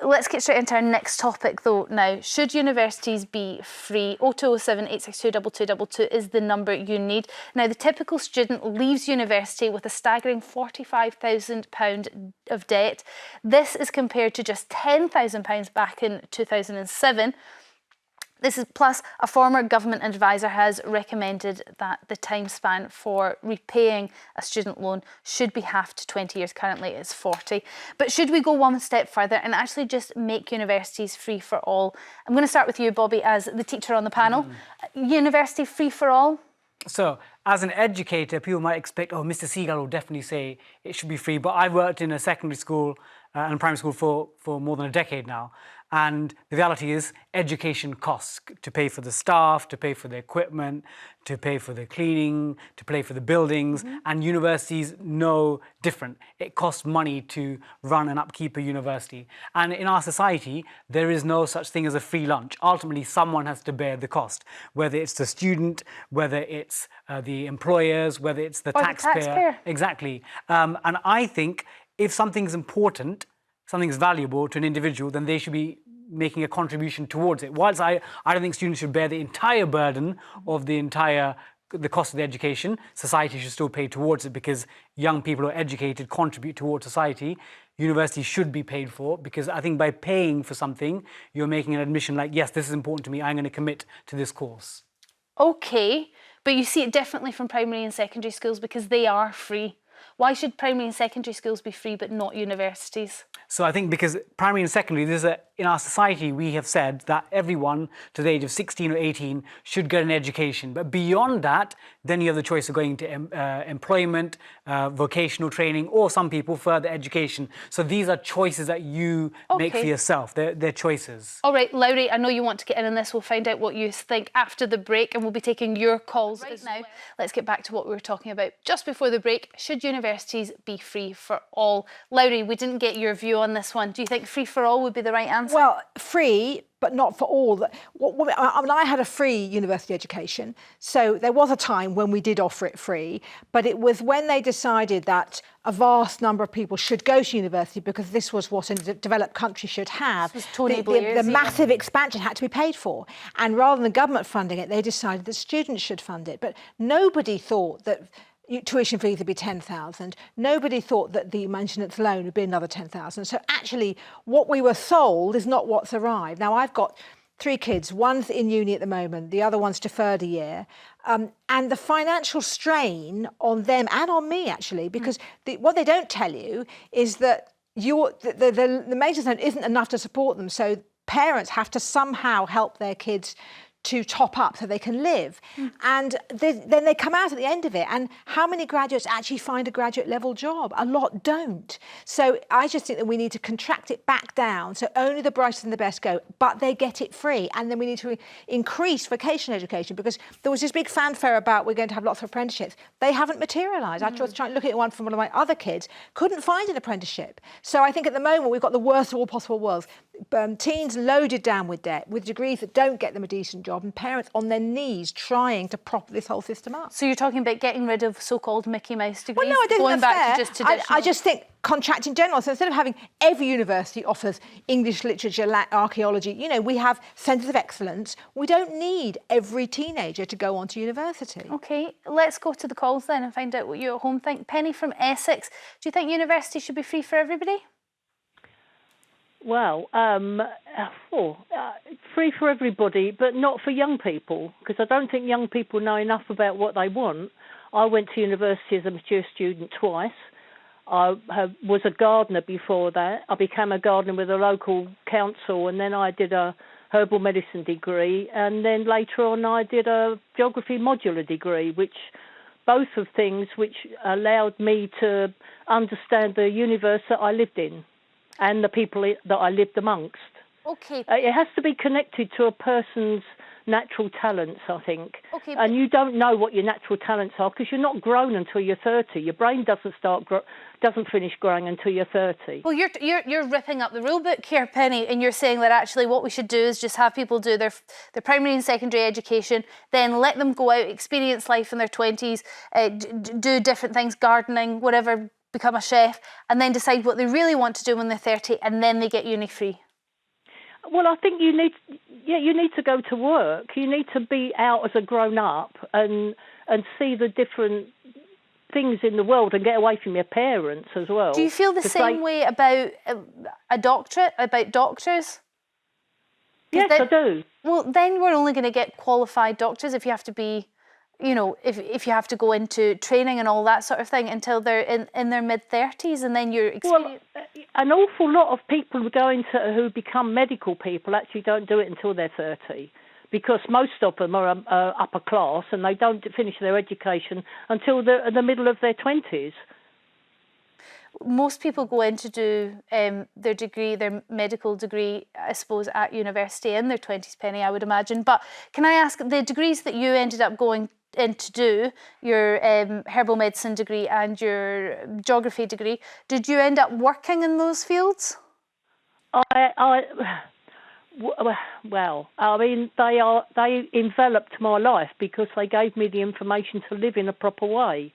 let's get straight into our next topic though now. Should universities be free? 0207 862 2222 is the number you need. Now, the typical student leaves university with a staggering £45,000 of debt. This is compared to just £10,000 back in 2007. This is plus a former government advisor has recommended that the time span for repaying a student loan should be halved to 20 years. Currently it's 40. But should we go one step further and actually just make universities free for all? I'm going to start with you, Bobby, as the teacher on the panel. University free for all? So, as an educator, people might expect, oh, Mr. Seagull will definitely say it should be free. But I've worked in a secondary school and primary school for more than a decade now. And the reality is education costs to pay for the staff, to pay for the equipment, to pay for the cleaning, to pay for the buildings. And universities know different. It costs money to run and upkeep a university. And in our society, there is no such thing as a free lunch. Ultimately, someone has to bear the cost, whether it's the student, whether it's the employers, whether it's the taxpayer. Exactly. And I think if something's important, something's valuable to an individual, then they should be making a contribution towards it. Whilst I don't think students should bear the entire burden of the cost of the education, society should still pay towards it because young people who are educated contribute towards society. Universities should be paid for because I think by paying for something, you're making an admission like, yes, this is important to me, I'm going to commit to this course. Okay, but you see it differently from primary and secondary schools because they are free. Why should primary and secondary schools be free but not universities? So I think because primary and secondary, in our society, we have said that everyone to the age of 16 or 18 should get an education. But beyond that, then you have the choice of going to employment, vocational training, or some people further education. So these are choices that you make for yourself. They're choices. All right, Lowri, I know you want to get in on this. We'll find out what you think after the break and we'll be taking your calls now. Let's get back to what we were talking about just before the break. Should universities be free for all? Lowri, we didn't get your view on this one. Do you think free for all would be the right answer? Well, free, but not for all. I had a free university education, so there was a time when we did offer it free, but it was when they decided that a vast number of people should go to university because this was what a developed country should have. This was Tony Blair's, the massive expansion had to be paid for. And rather than the government funding it, they decided that students should fund it. But nobody thought that tuition fees would be 10,000. Nobody thought that the maintenance loan would be another 10,000. So actually, what we were sold is not what's arrived. Now, I've got 3 kids. One's in uni at the moment. The other one's deferred a year. And the financial strain on them and on me, actually, because what they don't tell you is that the maintenance loan isn't enough to support them. So parents have to somehow help their kids to top up so they can live. And then they come out at the end of it. And how many graduates actually find a graduate level job? A lot don't. So I just think that we need to contract it back down so only the brightest and the best go, but they get it free. And then we need to increase vocational education because there was this big fanfare about we're going to have lots of apprenticeships. They haven't materialised. I was trying to look at one from one of my other kids, couldn't find an apprenticeship. So I think at the moment we've got the worst of all possible worlds. Teens loaded down with debt, with degrees that don't get them a decent job, and parents on their knees trying to prop this whole system up. So you're talking about getting rid of so-called Mickey Mouse degrees? Well, no, I don't going think that's back fair. To just traditional... I just think contract in general. So instead of having every university offers English literature, archaeology, we have centres of excellence. We don't need every teenager to go on to university. OK, let's go to the calls then and find out what you at home think. Penny from Essex, do you think university should be free for everybody? Well, free for everybody, but not for young people, because I don't think young people know enough about what they want. I went to university as a mature student twice. I was a gardener before that. I became a gardener with a local council, and then I did a herbal medicine degree, and then later on I did a geography modular degree, which both of things which allowed me to understand the universe that I lived in and the people that I lived amongst. Okay. It has to be connected to a person's natural talents, I think. Okay, and you don't know what your natural talents are because you're not grown until you're 30. Your brain doesn't finish growing until you're 30. Well, you're ripping up the rule book here, Penny, and you're saying that actually what we should do is just have people do their primary and secondary education, then let them go out, experience life in their 20s, do different things, gardening, whatever, become a chef, and then decide what they really want to do when they're 30, and then they get uni free. Well, I think you need to go to work. You need to be out as a grown-up and see the different things in the world and get away from your parents as well. Do you feel the same way about a doctorate, about doctors? Yes, I do. Well, then we're only going to get qualified doctors if you have to be, if you have to go into training and all that sort of thing until they're in their mid-30s, and then you're Well, an awful lot of people who become medical people actually don't do it until they're 30. Because most of them are upper class and they don't finish their education until the middle of their 20s. Most people go in to do their degree, their medical degree, I suppose, at university in their 20s, Penny, I would imagine. But can I ask, the degrees that you ended up going in to do, your herbal medicine degree and your geography degree, did you end up working in those fields? Well, I mean, they enveloped my life because they gave me the information to live in a proper way.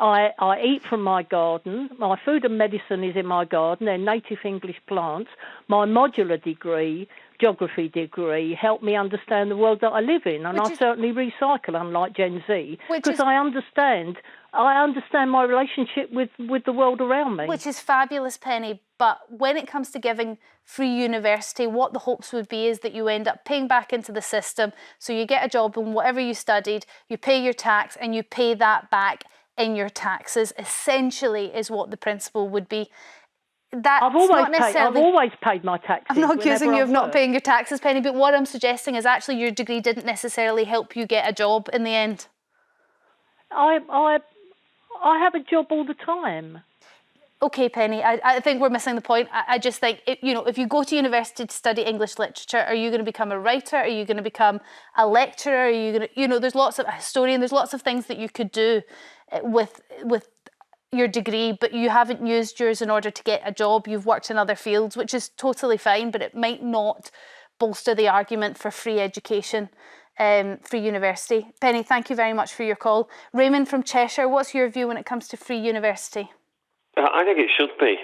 I eat from my garden. My food and medicine is in my garden. They're native English plants. My modular degree, geography degree, helped me understand the world that I live in, and I certainly recycle, unlike Gen Z, because I understand my relationship with the world around me. Which is fabulous, Penny, but when it comes to giving free university, what the hopes would be is that you end up paying back into the system, so you get a job in whatever you studied, you pay your tax, and you pay that back in your taxes, essentially, is what the principle would be. I've always paid my taxes. I'm not accusing you of not paying your taxes, Penny, but what I'm suggesting is actually your degree didn't necessarily help you get a job in the end. I have a job all the time. Okay, Penny, I think we're missing the point. I just think, if you go to university to study English literature, are you going to become a writer? Are you going to become a lecturer? Are you going to, there's lots of, a historian, there's lots of things that you could do with your degree, but you haven't used yours in order to get a job. You've worked in other fields, which is totally fine, but it might not bolster the argument for free education, free university. Penny, thank you very much for your call. Raymond from Cheshire, what's your view when it comes to free university? I think it should be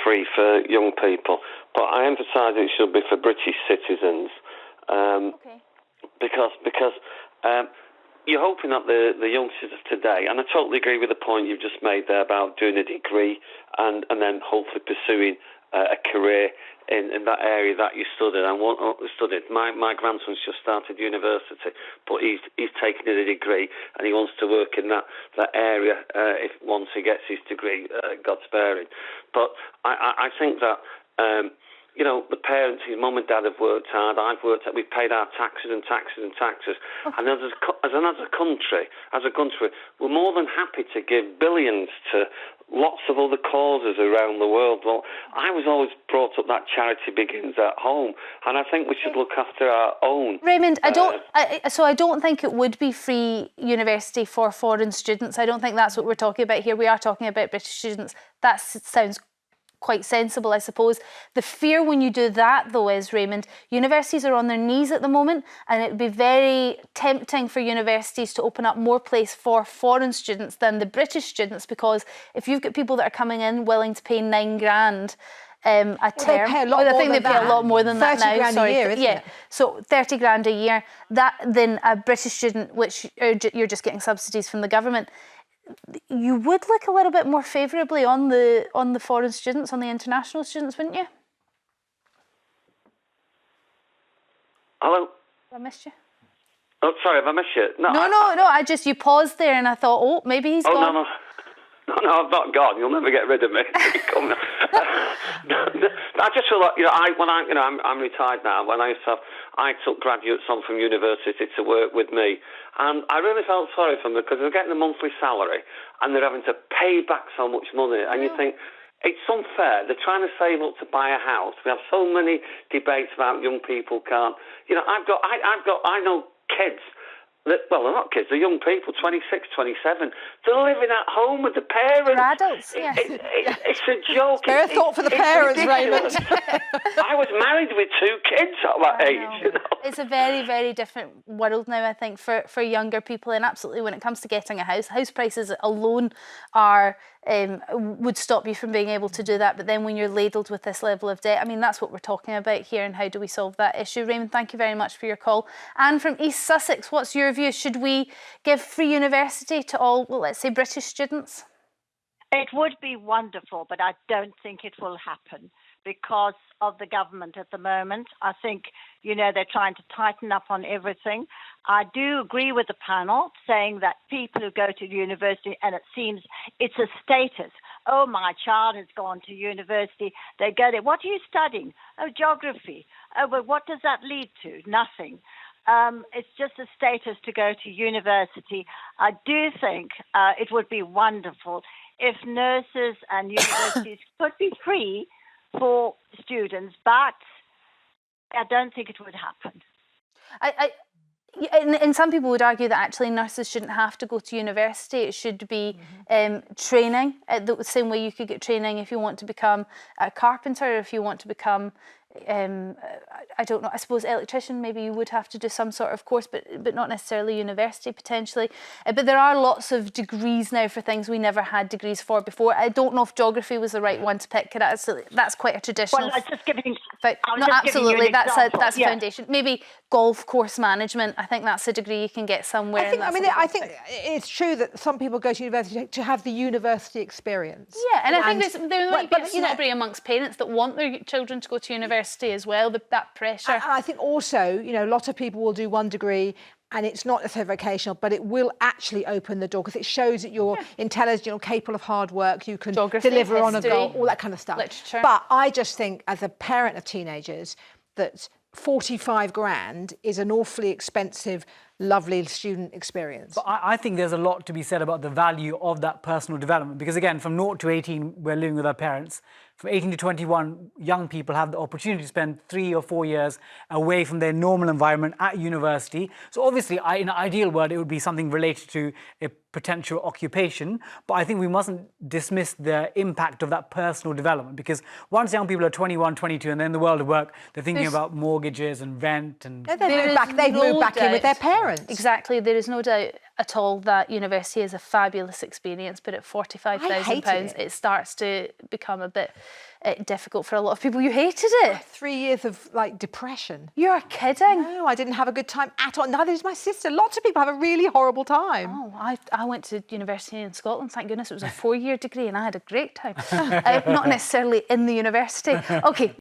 free for young people, but I emphasise it should be for British citizens. Okay. Because you're hoping that the youngsters of today, and I totally agree with the point you've just made there about doing a degree and then hopefully pursuing a career in that area that you studied. My grandson's just started university, but he's taken a degree and he wants to work in that area once he gets his degree, God sparing. But I think that the parents, his mum and dad have worked hard. We've paid our taxes and taxes and taxes. Okay. And as a country, we're more than happy to give billions to lots of other causes around the world. Well, I was always brought up that charity begins at home, and I think we should look after our own. Raymond, I don't think it would be free university for foreign students. I don't think that's what we're talking about here. We are talking about British students. That sounds quite sensible, I suppose. The fear when you do that, though, is, Raymond, universities are on their knees at the moment, and it would be very tempting for universities to open up more place for foreign students than the British students, because if you've got people that are coming in willing to pay $9,000 a term, I think they pay a lot more than that now. 30 grand a year, isn't it? So 30 grand a year. Then a British student, which you're just getting subsidies from the government, you would look a little bit more favourably on the foreign students, on the international students, wouldn't you? Hello? Have I missed you? Oh, sorry, have I missed you? No. You paused there and I thought, maybe he's gone. No, I've not gone. You'll never get rid of me. I just feel like, I'm retired now. I took graduates on from university to work with me, and I really felt sorry for them because they're getting a monthly salary and they're having to pay back so much money, and you think, it's unfair. They're trying to save up to buy a house. We have so many debates about young people can't. I know kids. They're not kids, they're young people, 26, 27. They're living at home with the parents. They're adults, yes. It's a joke. Fair thought for the parents, Raymond. I was married with 2 kids at that age. It's a very, very different world now, I think, for younger people. And absolutely, when it comes to getting a house prices alone are would stop you from being able to do that. But then when you're ladled with this level of debt, I mean, that's what we're talking about here, and how do we solve that issue? Raymond, thank you very much for your call. Anne from East Sussex, what's your view? Should we give free university to all, well, let's say, British students? It would be wonderful, but I don't think it will happen because of the government at the moment. I think, they're trying to tighten up on everything. I do agree with the panel saying that people who go to university, and it seems it's a status. Oh, my child has gone to university. They go there. What are you studying? Oh, geography. Oh, but what does that lead to? Nothing. It's just a status to go to university. I do think it would be wonderful if nurses and universities could be free for students, but I don't think it would happen. And some people would argue that actually nurses shouldn't have to go to university. It should be training, the same way you could get training if you want to become a carpenter, or if you want to become I don't know, I suppose electrician, maybe you would have to do some sort of course, but not necessarily university potentially. But there are lots of degrees now for things we never had degrees for before. I don't know if geography was the right one to pick. That's quite a traditional. Well, I was just giving. No, absolutely, that's a yeah. foundation. Maybe golf course management. I think that's a degree you can get somewhere. I think it's true that some people go to university to have the university experience. Yeah, and I think there might be a snobbery amongst parents that want their children to go to university as well, that pressure. And I think also, a lot of people will do one degree and it's not necessarily vocational, but it will actually open the door because it shows that you're intelligent, you're capable of hard work, you can Geography, deliver history, on a goal, all that kind of stuff. Literature. But I just think, as a parent of teenagers, that 45 grand is an awfully expensive, lovely student experience. But I think there's a lot to be said about the value of that personal development, because again, from 0 to 18, we're living with our parents. From 18 to 21, young people have the opportunity to spend 3 or 4 years away from their normal environment at university. So obviously, in an ideal world, it would be something related to a potential occupation. But I think we mustn't dismiss the impact of that personal development, because once young people are 21, 22, and they're in the world of work, they're thinking about mortgages and rent. And they've moved back in with their parents. Exactly. There is no doubt at all that university is a fabulous experience, but at £45,000 it starts to become a bit difficult for a lot of people. You hated it. 3 years of depression. You're kidding. No, I didn't have a good time at all. Neither did my sister. Lots of people have a really horrible time. Oh, I went to university in Scotland, thank goodness. It was a 4-year degree and I had a great time. Not necessarily in the university. Okay,